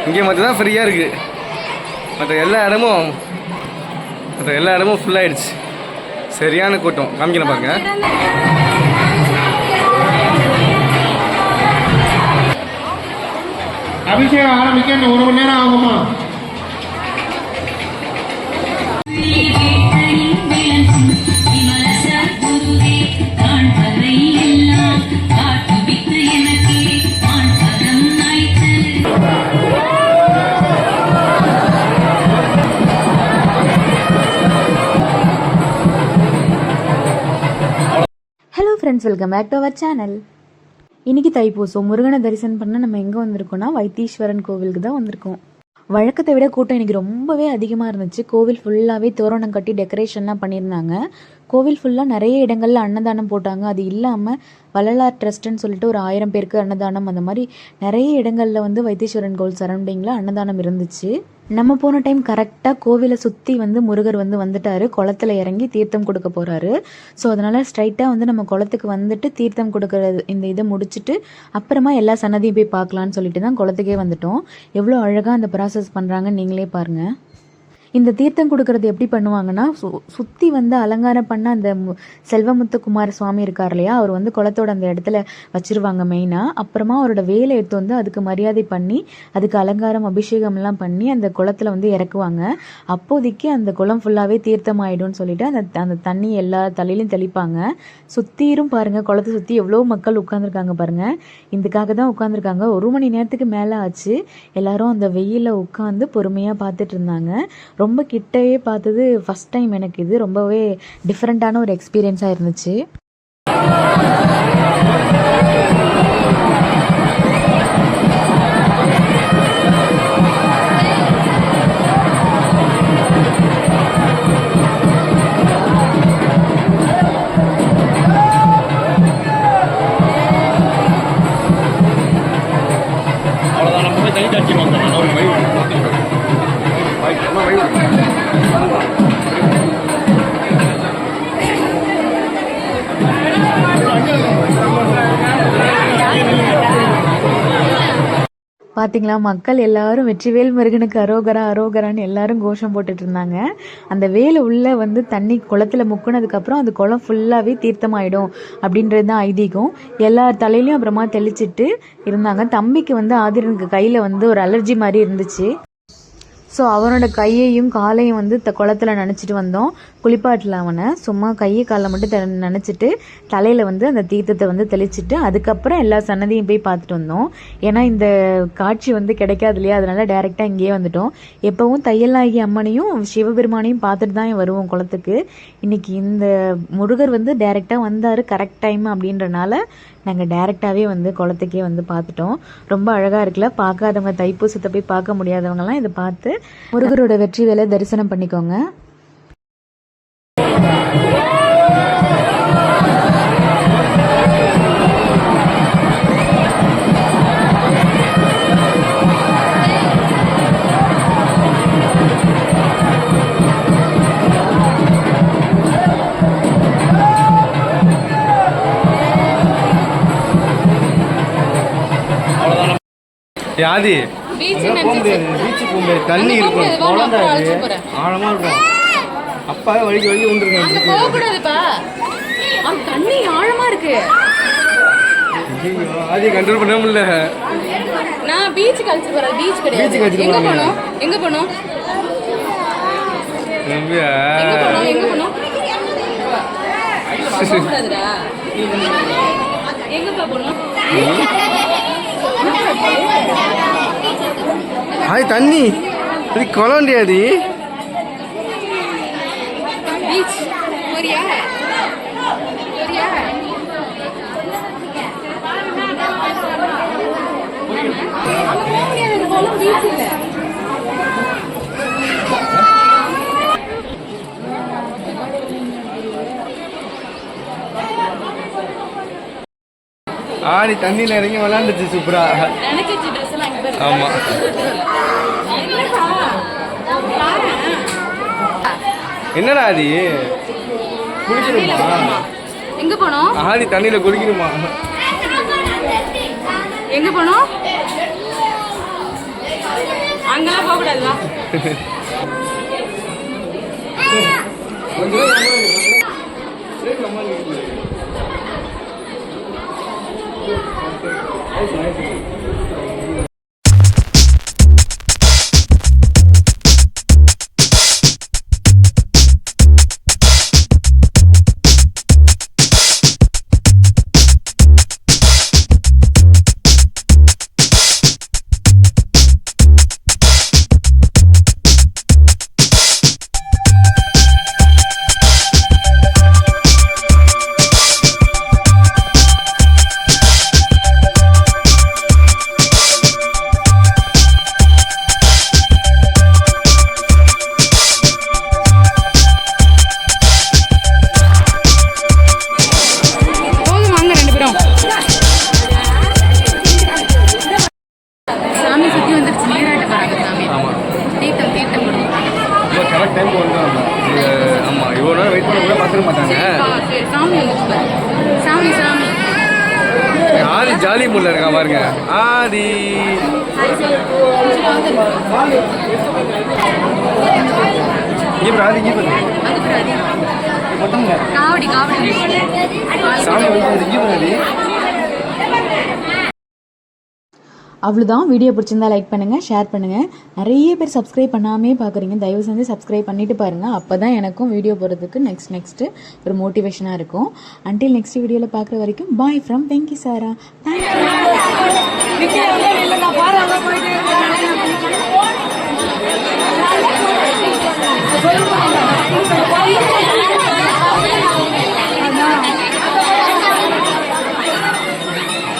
இங்கே மட்டும் தான் ஃப்ரீயாக இருக்குது. மற்ற எல்லா இடமும் ஃபுல்லாகிடுச்சு. சரியான கூட்டம். காமிக்கிறேன் பாருங்க. அபிஷேகம் ஆரம்பிக்க இன்னும் 1 மணி நேரம் ஆகுமா? Hello friends, welcome back to our channel. இன்றைக்கி தைப்பூசம். முருகனை தரிசனம் பண்ண நம்ம எங்கே வந்திருக்கோம்னா வைத்தீஸ்வரன் கோவிலுக்கு தான் வந்திருக்கோம். வழக்கத்தை விட கூட்டம் இன்றைக்கி ரொம்பவே அதிகமாக இருந்துச்சு. கோவில் ஃபுல்லாகவே தோரணம் கட்டி டெக்கரேஷன்லாம் பண்ணியிருந்தாங்க. கோவில் ஃபுல்லாக நிறைய இடங்களில் அன்னதானம் போட்டாங்க. அது இல்லாமல் வள்ளலார் ட்ரஸ்ட்டுன்னு சொல்லிட்டு ஒரு 1000 பேருக்கு அன்னதானம், அந்த மாதிரி நிறைய இடங்களில் வந்து வைத்தீஸ்வரன் கோவில் சரௌண்டிங்கில் அன்னதானம் இருந்துச்சு. நம்ம போன டைம் கரெக்டாக கோவிலை சுற்றி வந்து முருகர் வந்துட்டார். குளத்தில் இறங்கி தீர்த்தம் கொடுக்க போகிறாரு. ஸோ அதனால் ஸ்ட்ரைட்டாக வந்து நம்ம குளத்துக்கு வந்துட்டு தீர்த்தம் கொடுக்கறது இந்த இதை முடிச்சுட்டு அப்புறமா எல்லா சன்னதியும் போய் பார்க்கலான்னு சொல்லிட்டு தான் குளத்துக்கே வந்துட்டோம். எவ்வளோ அழகாக அந்த ப்ராசஸ் பண்ணுறாங்கன்னு நீங்களே பாருங்கள். இந்த தீர்த்தம் கொடுக்கறது எப்படி பண்ணுவாங்கன்னா, சுற்றி வந்து அலங்காரம் பண்ண அந்த செல்வமுத்துக்குமார சுவாமி இருக்கார் இல்லையா, அவர் வந்து குளத்தோட அந்த இடத்துல வச்சிருவாங்க மெயினாக. அப்புறமா அவரோட வேலை எடுத்து வந்து அதுக்கு மரியாதை பண்ணி அதுக்கு அலங்காரம் அபிஷேகம்லாம் பண்ணி அந்த குளத்தில் வந்து இறக்குவாங்க. அப்போதைக்கு அந்த குளம் ஃபுல்லாகவே தீர்த்தம் ஆகிடும்னு சொல்லிட்டு அந்த தண்ணி எல்லா தலையிலையும் தெளிப்பாங்க. சுற்றிரும் பாருங்கள், குளத்தை சுற்றி எவ்வளோ மக்கள் உட்காந்துருக்காங்க பாருங்கள். இதுக்காக தான் உட்காந்துருக்காங்க. 1 மணி நேரத்துக்கு மேலே ஆச்சு. எல்லாரும் அந்த வெயிலில் உட்காந்து பொறுமையாக பார்த்துட்டு இருந்தாங்க. ரொம்ப கிட்டவே பார்த்தது ஃபஸ்ட் டைம் எனக்கு. இது ரொம்பவே டிஃப்ரெண்ட்டான ஒரு எக்ஸ்பீரியன்ஸாக இருந்துச்சு. பார்த்தீங்களா, மக்கள் எல்லாரும் வெற்றிவேல் முருகனுக்கு அரோகரா அரோகரான்னு எல்லாரும் கோஷம் போட்டுட்டு இருந்தாங்க. அந்த வேலை உள்ளே வந்து தண்ணி குளத்தில் முக்குனதுக்கப்புறம் அந்த குளம் ஃபுல்லாகவே தீர்த்தமாயிடும் அப்படின்றது தான் ஐதீகம். எல்லார் தலையிலையும் அப்புறமா தெளிச்சிட்டு இருந்தாங்க. தம்பிக்கு வந்து ஆதிரனுக்கு கையில் வந்து ஒரு அலர்ஜி மாதிரி இருந்துச்சு. ஸோ அவனோட கையையும் காலையும் வந்து குளத்தில் நினச்சிட்டு வந்தோம். குளிப்பாட்டில் அவனை சும்மா கையை காலை மட்டும் நினச்சிட்டு தலையில் வந்து அந்த தீர்த்தத்தை வந்து தெளிச்சிட்டு அதுக்கப்புறம் எல்லா சன்னதியும் போய் பார்த்துட்டு வந்தோம். ஏன்னா இந்த காட்சி வந்து கிடைக்காது இல்லையா, அதனால டைரெக்டாக இங்கேயே வந்துட்டோம். எப்போவும் தையலாகி அம்மனையும் சிவபெருமானையும் பார்த்துட்டு தான் வருவோம் குளத்துக்கு. இன்னைக்கு இந்த முருகர் வந்து டைரெக்டாக வந்தார் கரெக்ட் டைம் அப்படின்றனால நாங்கள் டைரெக்டாகவே வந்து குளத்துக்கே வந்து பார்த்துட்டோம். ரொம்ப அழகாக இருக்குல்ல. பார்க்காதவங்க, தைப்பூசத்தை போய் பார்க்க முடியாதவங்கலாம் இதை பார்த்து முருகரோட வெற்றி வேலை தரிசனம் பண்ணிக்கோங்க. யாதி பீச்சுக்கு போக முடியாது. தண்ணி இருக்கும், ஆழமா இருக்கும். அப்பாவே வலிக்கு வந்துருக்காங்க. தண்ணி ஆழமா இருக்கு. ஆதி கண்ட்ரோல் பண்ண முடியல. நான் பீச்சுக்கு அழைச்சிட்டு போறேன். பீச் கிடையாது. எங்க போனோம்? எங்க போனோம்? அது தண்ணி அது குளம்டியாது. ஆடி தண்ணியில் இறங்கி விளாண்டுச்சு சூப்பரா. ஆமா, என்னடா ஆதி குளிக்கணுமா? எங்க போனோம்? ஆதி தண்ணியில குளிக்கணுமா? எங்க போனோம்? அங்கெல்லாம் போகக்கூடாதுவா. போதும் வாங்க 2 பேரும். சாமி சுத்தி வந்துருச்சு. நீராட்ட போறாங்க சாமி. ஆமாம் தீர்த்தம் தீர்த்தம் கொடுக்குறாங்க. இப்போ கரெக்ட் டைம் வந்துடும். ஆமாம் இவ்வளோ நேரம் வெயிட் பண்ண கூட பார்த்துக்க மாட்டாங்க. சரி சாமி வந்துச்சு பாரு. சாமி சாமி. ஆதி ஜாலி மூடில் இருக்கா பாருங்க. ஆதி இங்கே பாரு, ஆதி இங்கே பாரு. அது பாரு அது. மொத்தங்க காவடி காவடி. சாமி வந்து இங்கே பாரு ஆதி. அவ்வளோதான். வீடியோ பிடிச்சிருந்தா லைக் பண்ணுங்கள், ஷேர் பண்ணுங்கள். நிறைய பேர் சப்ஸ்கிரைப் பண்ணாமே பார்க்குறீங்க. தயவு செஞ்சு சப்ஸ்கிரைப் பண்ணிவிட்டு பாருங்கள். அப்போ தான் எனக்கும் வீடியோ போடுறதுக்கு நெக்ஸ்ட்டு ஒரு மோட்டிவேஷனாக இருக்கும். அன்டில் நெக்ஸ்ட் வீடியோவில் பார்க்குற வரைக்கும் bye from Venki Sara. Thank you.